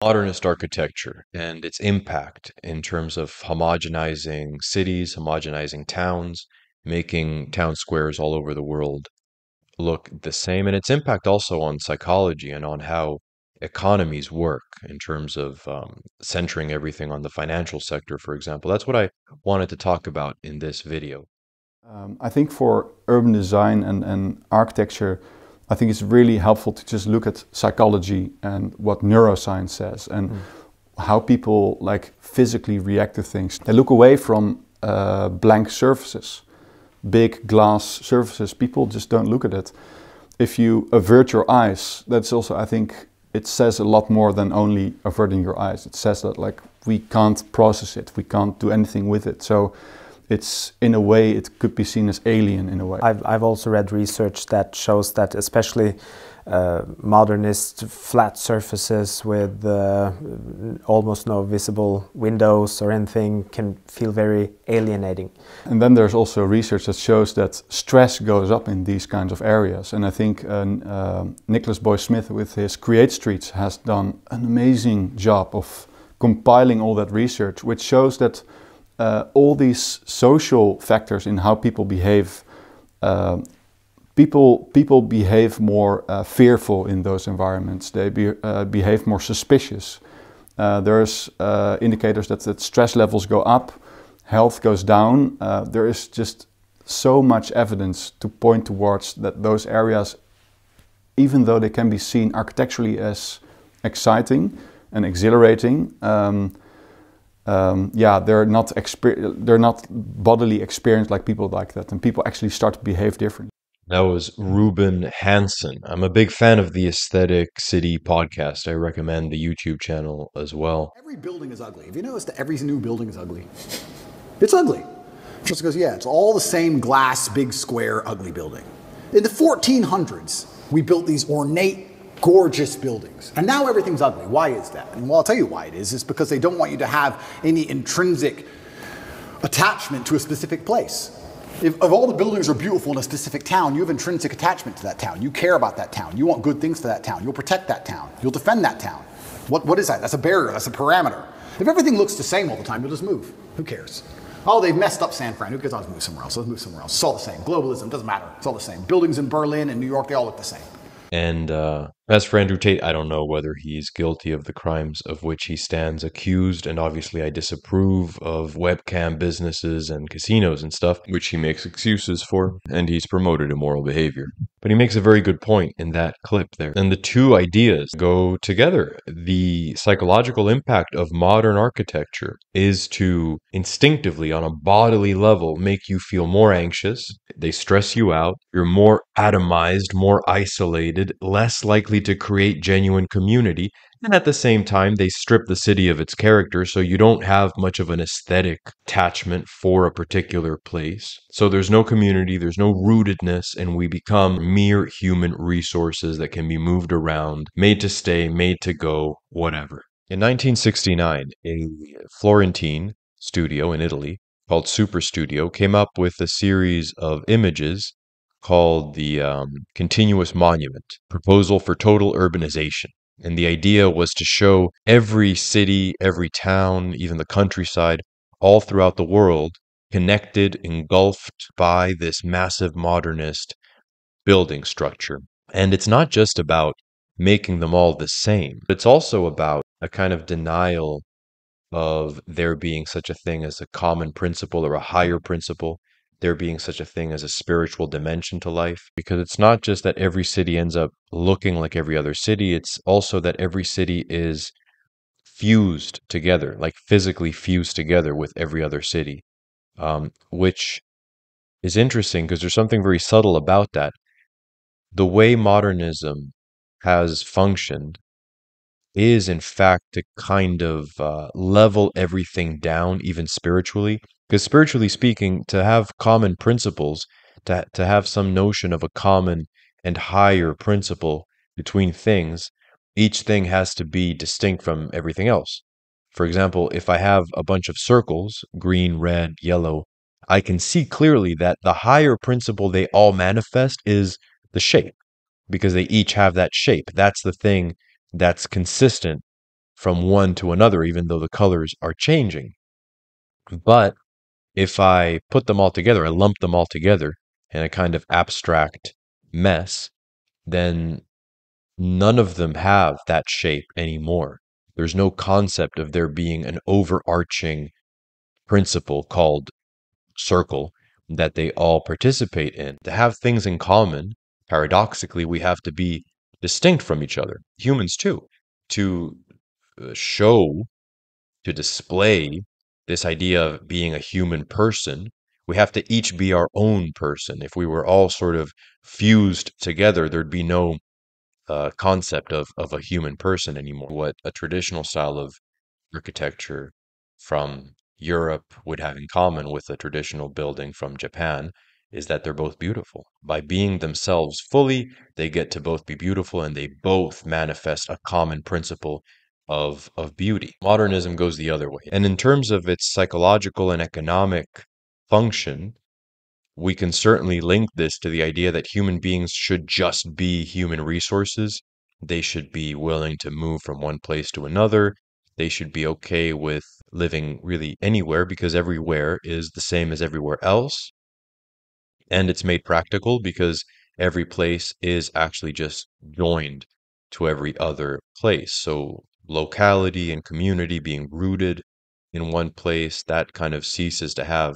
modernist architecture and its impact in terms of homogenizing cities, homogenizing towns, making town squares all over the world look the same, and its impact also on psychology and on how economies work in terms of centering everything on the financial sector, for example. That's what I wanted to talk about in this video. I think for urban design and architecture, I think it's really helpful to just look at psychology and what neuroscience says and how people like physically react to things. They look away from blank surfaces, big glass surfaces. People just don't look at it. If you avert your eyes, that's also, I think, it says a lot more than only averting your eyes. It says that like we can't process it, we can't do anything with it. So it's, in a way, it could be seen as alien in a way. I've also read research that shows that especially modernist flat surfaces with almost no visible windows or anything can feel very alienating. And then there's also research that shows that stress goes up in these kinds of areas. And I think Nicholas Boy Smith with his Create Streets has done an amazing job of compiling all that research, which shows that all these social factors in how people behave, people behave more fearful in those environments. They behave more suspicious. There's indicators that stress levels go up, health goes down. There is just so much evidence to point towards that those areas, even though they can be seen architecturally as exciting and exhilarating, they're not bodily experienced like people like that, and people actually start to behave differently. That was Ruben Hanssen. I'm a big fan of the Aesthetic City podcast. I recommend the YouTube channel as well. Every building is ugly. Have you noticed that every new building is ugly? It's ugly. Just because, yeah, it's all the same glass, big square, ugly building. In the 1400s, we built these ornate, gorgeous buildings. And now everything's ugly. Why is that? And well, I'll tell you why it is. It's because they don't want you to have any intrinsic attachment to a specific place. If all the buildings are beautiful in a specific town, you have intrinsic attachment to that town. You care about that town. You want good things for that town. You'll protect that town. You'll defend that town. What is that? That's a barrier. That's a parameter. If everything looks the same all the time, you'll just move. Who cares? Oh, they've messed up San Fran. Who cares? I'll just move somewhere else. Let's move somewhere else. It's all the same. Globalism doesn't matter. It's all the same. Buildings in Berlin and New York, they all look the same. And as for Andrew Tate, I don't know whether he's guilty of the crimes of which he stands accused. And obviously, I disapprove of webcam businesses and casinos and stuff, which he makes excuses for. And he's promoted immoral behavior. But he makes a very good point in that clip there. And the two ideas go together. The psychological impact of modern architecture is to instinctively, on a bodily level, make you feel more anxious. They stress you out. You're more atomized, more isolated, less likely to create genuine community. And at the same time, they strip the city of its character, so you don't have much of an aesthetic attachment for a particular place. So there's no community, there's no rootedness, and we become mere human resources that can be moved around, made to stay, made to go, whatever. In 1969, a Florentine studio in Italy called Super Studio came up with a series of images called the Continuous Monument, Proposal for Total Urbanization. And the idea was to show every city, every town, even the countryside, all throughout the world, connected, engulfed by this massive modernist building structure. And it's not just about making them all the same. It's also about a kind of denial of there being such a thing as a common principle or a higher principle, there being such a thing as a spiritual dimension to life. Because it's not just that every city ends up looking like every other city, it's also that every city is fused together, like physically fused together with every other city, which is interesting because there's something very subtle about that. The way modernism has functioned is in fact to kind of level everything down, even spiritually. Because spiritually speaking, to have common principles, to have some notion of a common and higher principle between things, each thing has to be distinct from everything else. For example, if I have a bunch of circles, green, red, yellow, I can see clearly that the higher principle they all manifest is the shape, because they each have that shape. That's the thing that's consistent from one to another, even though the colors are changing. But if I put them all together, I lump them all together in a kind of abstract mess, then none of them have that shape anymore. There's no concept of there being an overarching principle called circle that they all participate in. To have things in common, paradoxically, we have to be distinct from each other, humans too, to show, to display this idea of being a human person. We have to each be our own person. If we were all sort of fused together, there'd be no concept of a human person anymore. What a traditional style of architecture from Europe would have in common with a traditional building from Japan is that they're both beautiful. By being themselves fully, they get to both be beautiful, and they both manifest a common principle of beauty. Modernism goes the other way. And in terms of its psychological and economic function, we can certainly link this to the idea that human beings should just be human resources. They should be willing to move from one place to another. They should be okay with living really anywhere because everywhere is the same as everywhere else. And it's made practical because every place is actually just joined to every other place. So locality and community being rooted in one place, that kind of ceases to have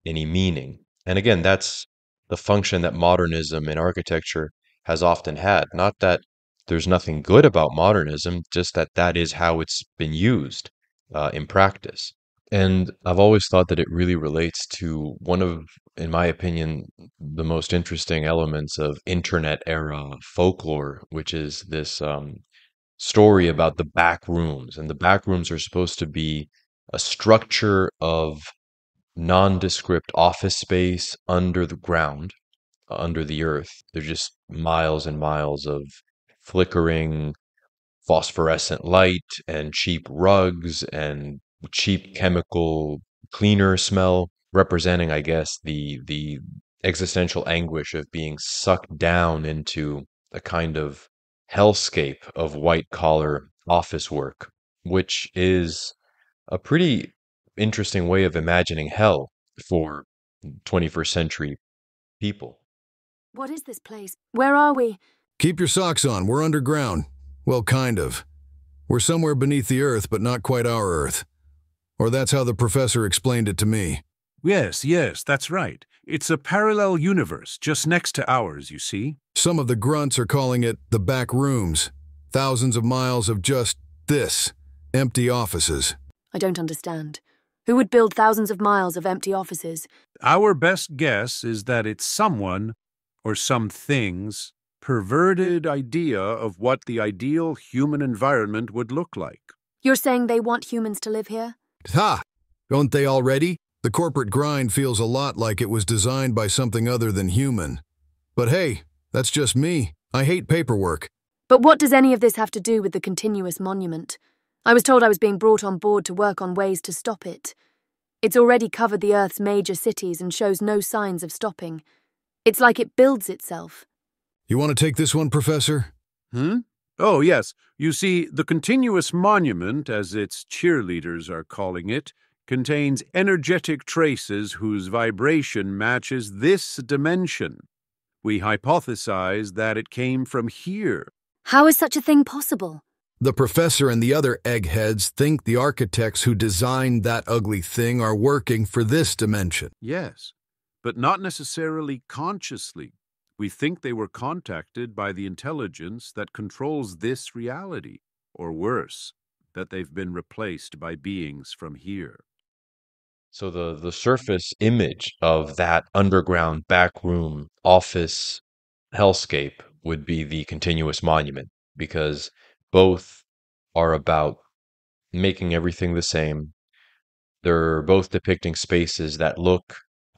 any meaning. And again, that's the function that modernism in architecture has often had. Not that there's nothing good about modernism, just that that is how it's been used in practice. And I've always thought that it really relates to one of, in my opinion, the most interesting elements of internet era folklore, which is this story about the back rooms. And the back rooms are supposed to be a structure of nondescript office space under the ground, under the earth. They're just miles and miles of flickering phosphorescent light and cheap rugs and cheap chemical cleaner smell, representing, I guess, the existential anguish of being sucked down into a kind of hellscape of white collar office work, which is a pretty interesting way of imagining hell for 21st century people. What is this place? Where are we? Keep your socks on. We're underground. Well, kind of. We're somewhere beneath the Earth, but not quite our Earth. Or that's how the professor explained it to me. Yes, that's right. It's a parallel universe, just next to ours, you see. Some of the grunts are calling it the back rooms. Thousands of miles of just this, empty offices. I don't understand. Who would build thousands of miles of empty offices? Our best guess is that it's someone, or some things, perverted idea of what the ideal human environment would look like. You're saying they want humans to live here? Ha! Don't they already? The corporate grind feels a lot like it was designed by something other than human. But hey, that's just me. I hate paperwork. But what does any of this have to do with the continuous monument? I was told I was being brought on board to work on ways to stop it. It's already covered the Earth's major cities and shows no signs of stopping. It's like it builds itself. You want to take this one, Professor? Oh, yes. You see, the continuous monument, as its cheerleaders are calling it, contains energetic traces whose vibration matches this dimension. We hypothesize that it came from here. How is such a thing possible? The professor and the other eggheads think the architects who designed that ugly thing are working for this dimension. Yes, but not necessarily consciously. We think they were contacted by the intelligence that controls this reality, or worse, that they've been replaced by beings from here. So the surface image of that underground backroom office hellscape would be the continuous monument, because both are about making everything the same. They're both depicting spaces that look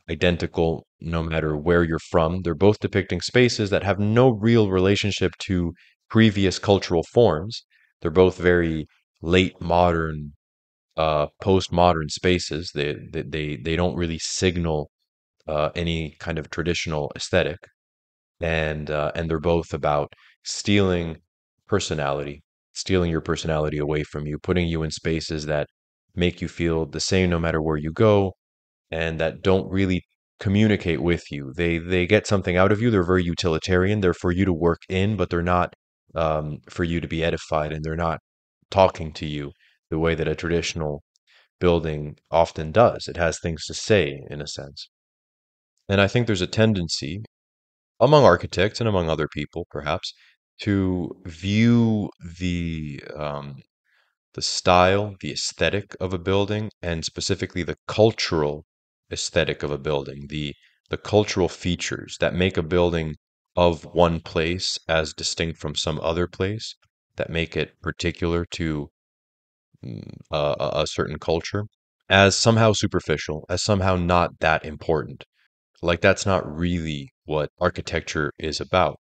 identical no matter where you're from. They're both depicting spaces that have no real relationship to previous cultural forms. They're both very late modern, postmodern spaces. They don't really signal any kind of traditional aesthetic, and they're both about stealing personality stealing your personality away from you, putting you in spaces that make you feel the same no matter where you go, and that don't really communicate with you. They get something out of you. They're very utilitarian. They're for you to work in, but they're not for you to be edified, and they're not talking to you the way that a traditional building often does. It has things to say, in a sense. And I think there's a tendency among architects and among other people, perhaps, to view the style, the aesthetic of a building, and specifically the cultural aesthetic of a building, the cultural features that make a building of one place as distinct from some other place, that make it particular to a certain culture, as somehow superficial, as somehow not that important. Like that's not really what architecture is about.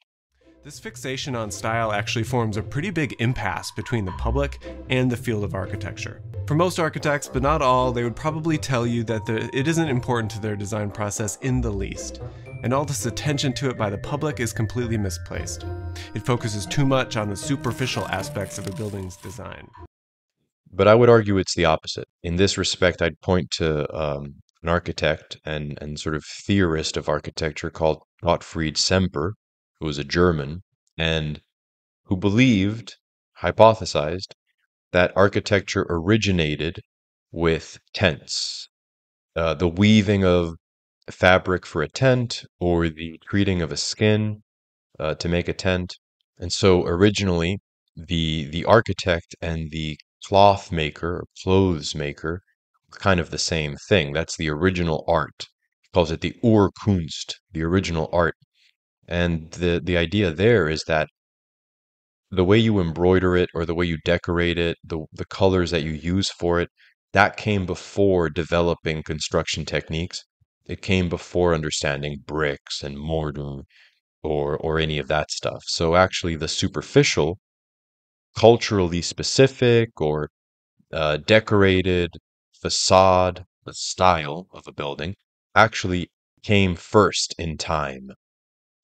This fixation on style actually forms a pretty big impasse between the public and the field of architecture. For most architects, but not all, they would probably tell you that it isn't important to their design process in the least. And all this attention to it by the public is completely misplaced. It focuses too much on the superficial aspects of a building's design. But I would argue it's the opposite. In this respect, I'd point to an architect and sort of theorist of architecture called Gottfried Semper, who was a German, and who hypothesized, that architecture originated with tents. The weaving of fabric for a tent, or the treating of a skin to make a tent. And so originally, the architect and the cloth maker, or clothes maker, were kind of the same thing. That's the original art. He calls it the Urkunst, the original art. And the idea there is that the way you embroider it or the way you decorate it, the colors that you use for it, that came before developing construction techniques. It came before understanding bricks and mortar or any of that stuff. So actually the superficial, culturally specific or decorated facade, the style of a building, actually came first in time.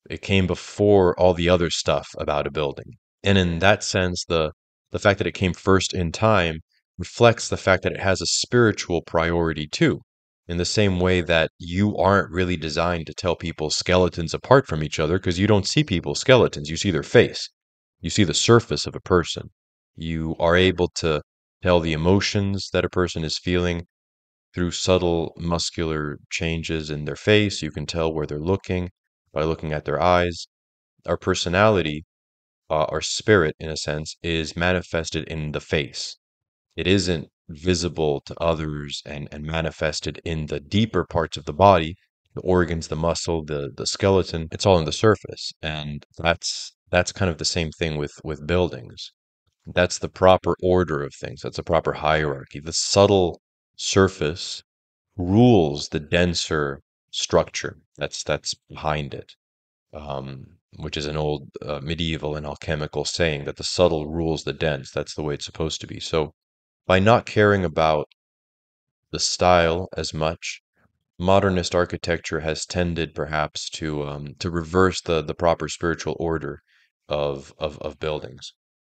It came before all the other stuff about a building. And in that sense, the fact that it came first in time reflects the fact that it has a spiritual priority too. In the same way that you aren't really designed to tell people's skeletons apart from each other, because you don't see people's skeletons, you see their face. You see the surface of a person. You are able to tell the emotions that a person is feeling through subtle muscular changes in their face. You can tell where they're looking by looking at their eyes. Our personality, our spirit, in a sense, is manifested in the face. It isn't visible to others and manifested in the deeper parts of the body, the organs, the muscle, the skeleton. It's all in the surface. And that's kind of the same thing with buildings. That's the proper order of things. That's a proper hierarchy. The subtle surface rules the denser structure that's behind it, which is an old medieval and alchemical saying that the subtle rules the dense. That's the way it's supposed to be. So by not caring about the style as much, modernist architecture has tended perhaps to reverse the proper spiritual order of buildings.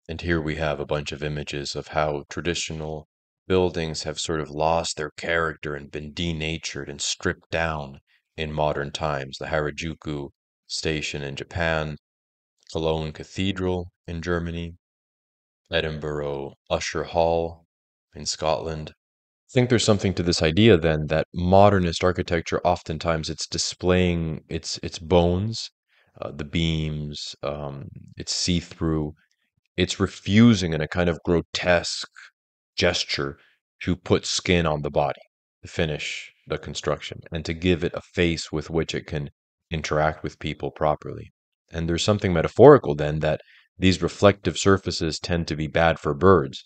And here we have a bunch of images of how traditional buildings have sort of lost their character and been denatured and stripped down in modern times. The Harajuku Station in Japan, Cologne Cathedral in Germany, Edinburgh Usher Hall in Scotland. I think there's something to this idea then that modernist architecture oftentimes it's displaying its bones, the beams, it's see-through. It's refusing in a kind of grotesque gesture to put skin on the body to finish the construction and to give it a face with which it can interact with people properly. And there's something metaphorical then that these reflective surfaces tend to be bad for birds.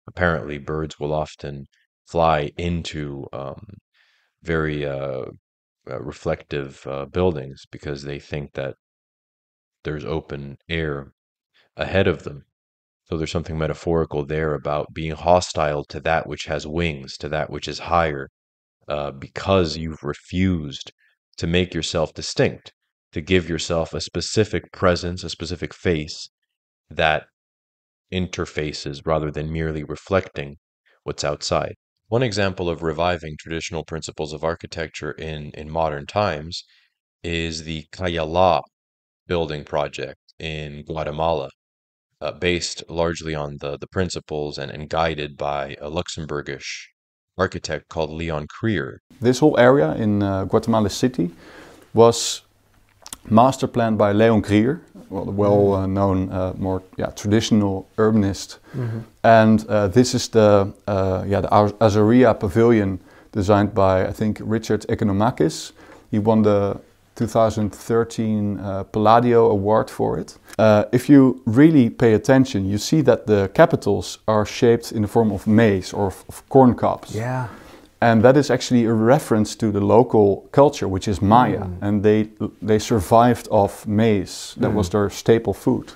Apparently, birds will often fly into very reflective buildings because they think that there's open air ahead of them. So there's something metaphorical there about being hostile to that which has wings, to that which is higher, because you've refused to make yourself distinct, to give yourself a specific presence, a specific face that interfaces rather than merely reflecting what's outside. One example of reviving traditional principles of architecture in modern times is the Cayalá building project in Guatemala, based largely on the principles and guided by a Luxembourgish architect called Leon Krier. This whole area in Guatemala City was master planned by Leon Krier, well-known, more traditional urbanist. And this is the Azaria Pavilion designed by, I think, Richard Economakis. He won the 2013 Palladio Award for it. If you really pay attention, you see that the capitals are shaped in the form of maize or of corn cobs. Yeah. And that is actually a reference to the local culture, which is Maya. And they survived off maize. That was their staple food.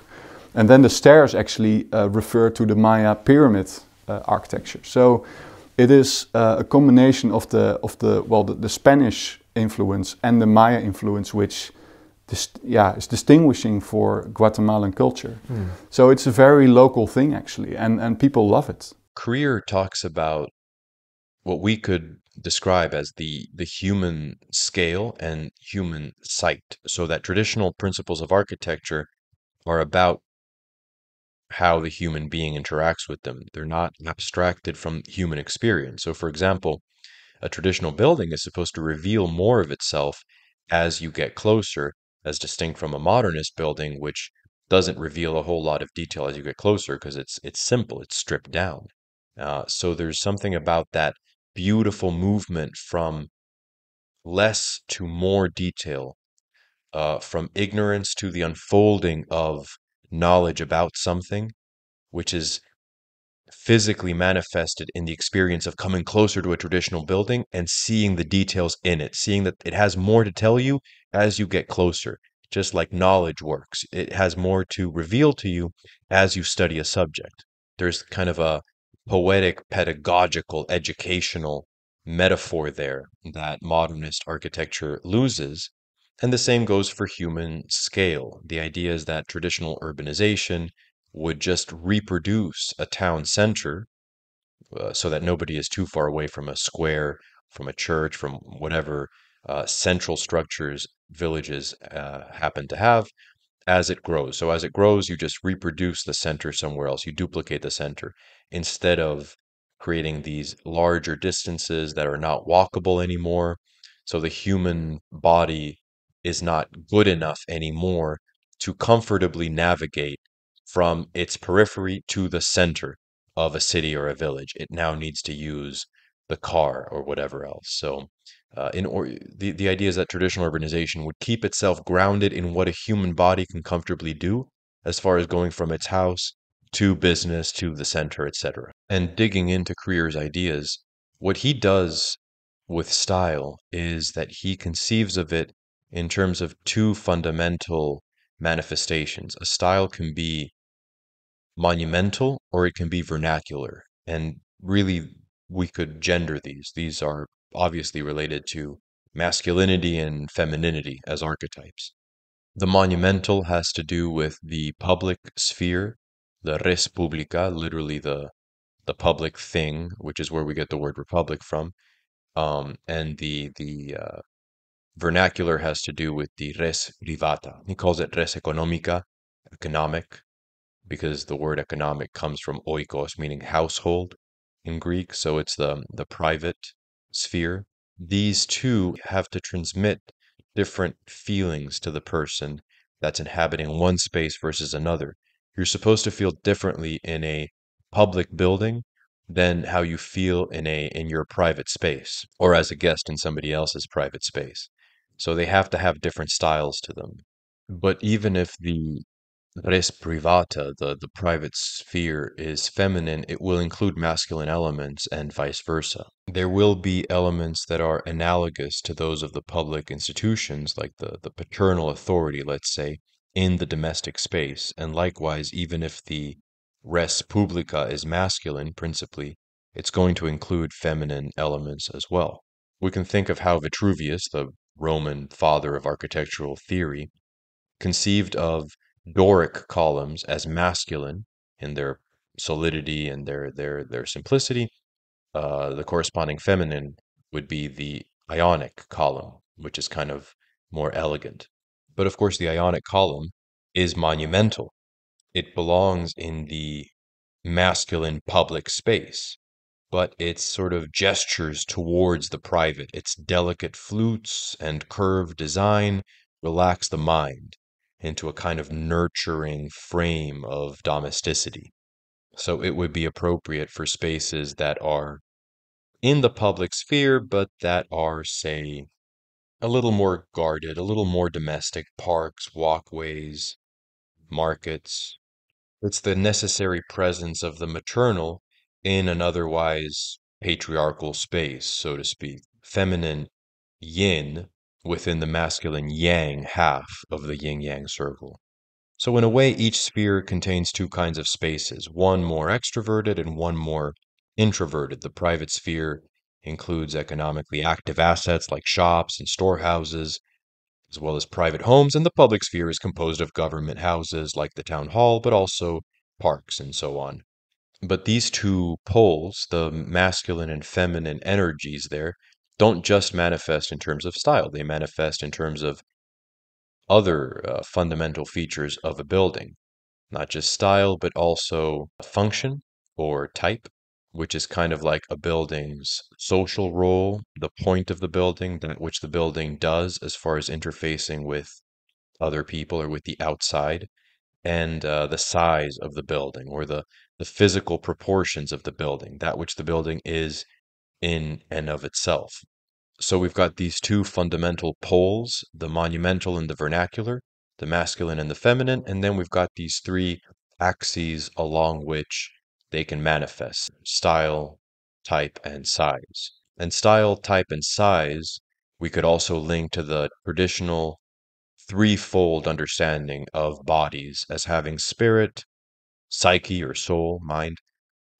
And then the stairs actually refer to the Maya pyramid architecture. So it is a combination of the Spanish influence and the Maya influence, which is distinguishing for Guatemalan culture. So it's a very local thing actually, and people love it. Krier talks about what we could describe as the human scale and human sight, so that traditional principles of architecture are about how the human being interacts with them. They're not abstracted from human experience. So, for example, a traditional building is supposed to reveal more of itself as you get closer, as distinct from a modernist building, which doesn't reveal a whole lot of detail as you get closer because it's simple, it's stripped down. So there's something about that beautiful movement from less to more detail, from ignorance to the unfolding of knowledge about something, which is physically manifested in the experience of coming closer to a traditional building and seeing the details in it, seeing that it has more to tell you as you get closer. Just like knowledge works, it has more to reveal to you as you study a subject. There's kind of a poetic, pedagogical, educational metaphor there that modernist architecture loses. And the same goes for human scale. The idea is that traditional urbanization would just reproduce a town center so that nobody is too far away from a square, from a church, from whatever central structures villages happen to have as it grows. So as it grows, you just reproduce the center somewhere else. You duplicate the center instead of creating these larger distances that are not walkable anymore. So the human body is not good enough anymore to comfortably navigate from its periphery to the center of a city or a village. It now needs to use the car or whatever else. So the idea is that traditional urbanization would keep itself grounded in what a human body can comfortably do as far as going from its house to business to the center, etc. And digging into Krier's ideas, what he does with style is that he conceives of it in terms of two fundamental manifestations. A style can be monumental or it can be vernacular. And really, we could gender these. These are obviously related to masculinity and femininity as archetypes. The monumental has to do with the public sphere, the res publica, literally the public thing, which is where we get the word republic from. And the vernacular has to do with the res privata. He calls it res economica, economic, because the word economic comes from oikos, meaning household in Greek. So it's the private sphere. These two have to transmit different feelings to the person that's inhabiting one space versus another. You're supposed to feel differently in a public building than how you feel in your private space or as a guest in somebody else's private space. So they have to have different styles to them. But even if the res privata, the private sphere, is feminine, it will include masculine elements and vice versa. There will be elements that are analogous to those of the public institutions, like the paternal authority, let's say, in the domestic space. And likewise, even if the res publica is masculine principally, it's going to include feminine elements as well. We can think of how Vitruvius, the Roman father of architectural theory, conceived of Doric columns as masculine in their solidity and their simplicity. The corresponding feminine would be the ionic column, which is kind of more elegant. But of course, the ionic column is monumental. It belongs in the masculine public space, but its sort of gestures towards the private, its delicate flutes and curved design relax the mind into a kind of nurturing frame of domesticity. So it would be appropriate for spaces that are in the public sphere, but that are, say, a little more guarded, a little more domestic, parks, walkways, markets. It's the necessary presence of the maternal in an otherwise patriarchal space, so to speak. Feminine yin within the masculine yang half of the yin-yang circle. So in a way, each sphere contains two kinds of spaces, one more extroverted and one more introverted. The private sphere includes economically active assets like shops and storehouses, as well as private homes, and the public sphere is composed of government houses like the town hall, but also parks and so on. But these two poles, the masculine and feminine energies there, don't just manifest in terms of style, they manifest in terms of other fundamental features of a building, not just style, but also function or type, which is kind of like a building's social role, the point of the building, that which the building does as far as interfacing with other people or with the outside, and the size of the building or the physical proportions of the building, that which the building is in and of itself. So we've got these two fundamental poles, the monumental and the vernacular, the masculine and the feminine, and then we've got these three axes along which they can manifest: style, type, and size. And style, type, and size we could also link to the traditional threefold understanding of bodies as having spirit, psyche or soul, mind,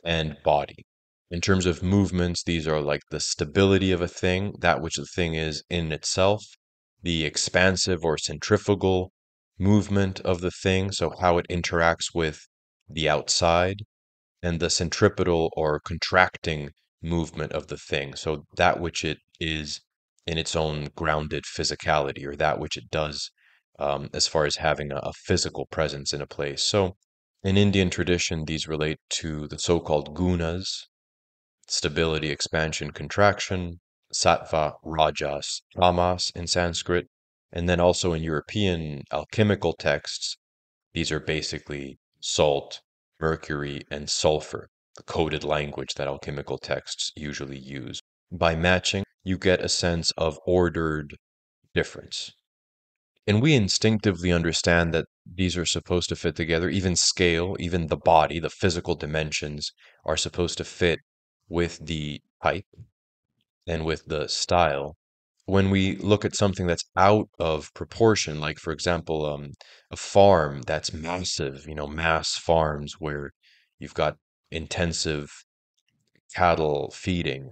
and body. In terms of movements, these are like the stability of a thing, that which the thing is in itself, the expansive or centrifugal movement of the thing, so how it interacts with the outside, and the centripetal or contracting movement of the thing, so that which it is in its own grounded physicality, or that which it does as far as having a physical presence in a place. So in Indian tradition, these relate to the so-called gunas: stability, expansion, contraction, sattva, rajas, tamas in Sanskrit. And then also in European alchemical texts, these are basically salt, mercury, and sulfur, the coded language that alchemical texts usually use. By matching, you get a sense of ordered difference. And we instinctively understand that these are supposed to fit together. Even scale, even the body, the physical dimensions are supposed to fit with the type and with the style. When we look at something that's out of proportion, like for example, a farm that's massive, mass farms where you've got intensive cattle feeding,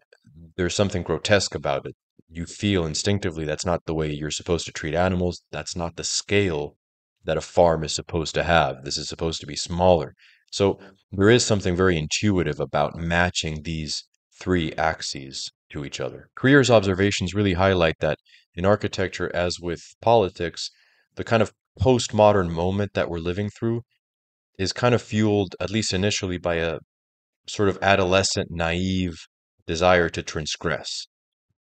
there's something grotesque about it. You feel instinctively that's not the way you're supposed to treat animals. That's not the scale that a farm is supposed to have. This is supposed to be smaller. So there is something very intuitive about matching these three axes to each other. Creer's observations really highlight that in architecture, as with politics, the kind of postmodern moment that we're living through is kind of fueled, at least initially, by a sort of adolescent, naive desire to transgress,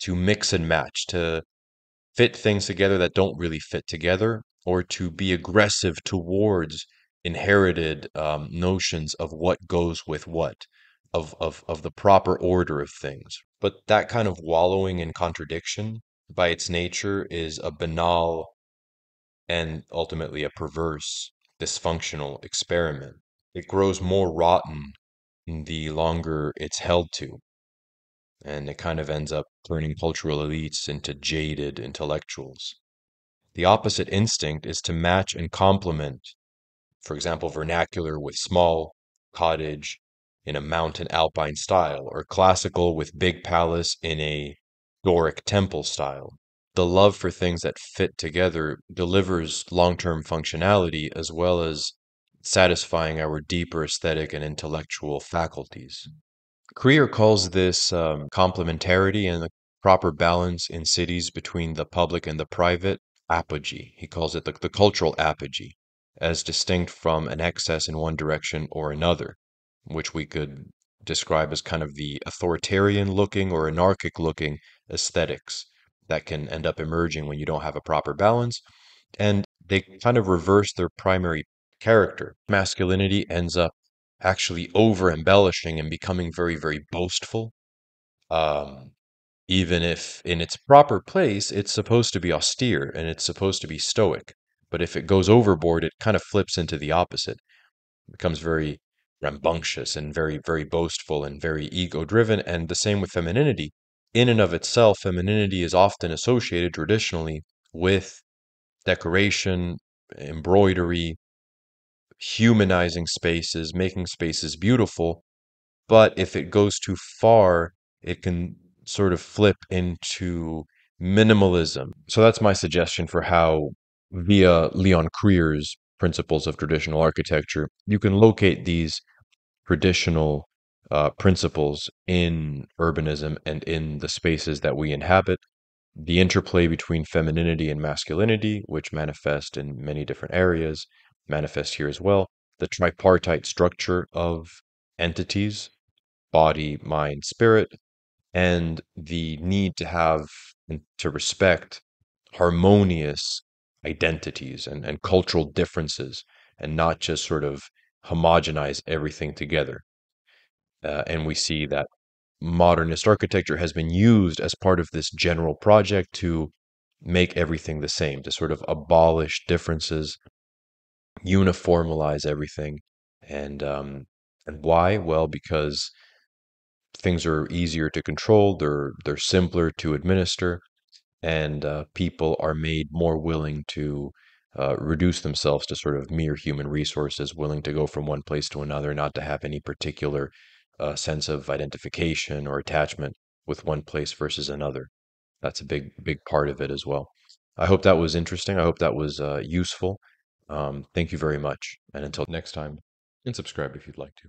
to mix and match, to fit things together that don't really fit together, or to be aggressive towards inherited notions of what goes with what, of the proper order of things. But that kind of wallowing in contradiction by its nature is a banal and ultimately a perverse, dysfunctional experiment. It grows more rotten the longer it's held to. And it kind of ends up turning cultural elites into jaded intellectuals. The opposite instinct is to match and complement, for example, vernacular with small cottage in a mountain alpine style, or classical with big palace in a Doric temple style. The love for things that fit together delivers long-term functionality as well as satisfying our deeper aesthetic and intellectual faculties. Creer calls this complementarity and the proper balance in cities between the public and the private apogee. He calls it the cultural apogee, as distinct from an excess in one direction or another, which we could describe as kind of the authoritarian looking or anarchic looking aesthetics that can end up emerging when you don't have a proper balance. And they kind of reverse their primary character. Masculinity ends up actually over embellishing and becoming very, very boastful. Um, Even if in its proper place, it's supposed to be austere and it's supposed to be stoic. But if it goes overboard, it kind of flips into the opposite. It becomes very rambunctious and very, very boastful and very ego driven. And the same with femininity. In and of itself, femininity is often associated traditionally with decoration, embroidery, humanizing spaces, making spaces beautiful. But if it goes too far, it can sort of flip into minimalism. So that's my suggestion for how, via Leon Creer's principles of traditional architecture, you can locate these traditional principles in urbanism and in the spaces that we inhabit. The interplay between femininity and masculinity, which manifest in many different areas, manifest here as well. The tripartite structure of entities, body, mind, spirit, and the need to have and to respect harmonious identities and cultural differences and not just sort of homogenize everything together. And we see that modernist architecture has been used as part of this general project to make everything the same, to sort of abolish differences, uniformalize everything. And why? Well, because things are easier to control, they're simpler to administer, and people are made more willing to reduce themselves to sort of mere human resources, willing to go from one place to another, not to have any particular sense of identification or attachment with one place versus another. That's a big, big part of it as well. I hope that was interesting. I hope that was useful. Thank you very much. And until next time, and subscribe if you'd like to.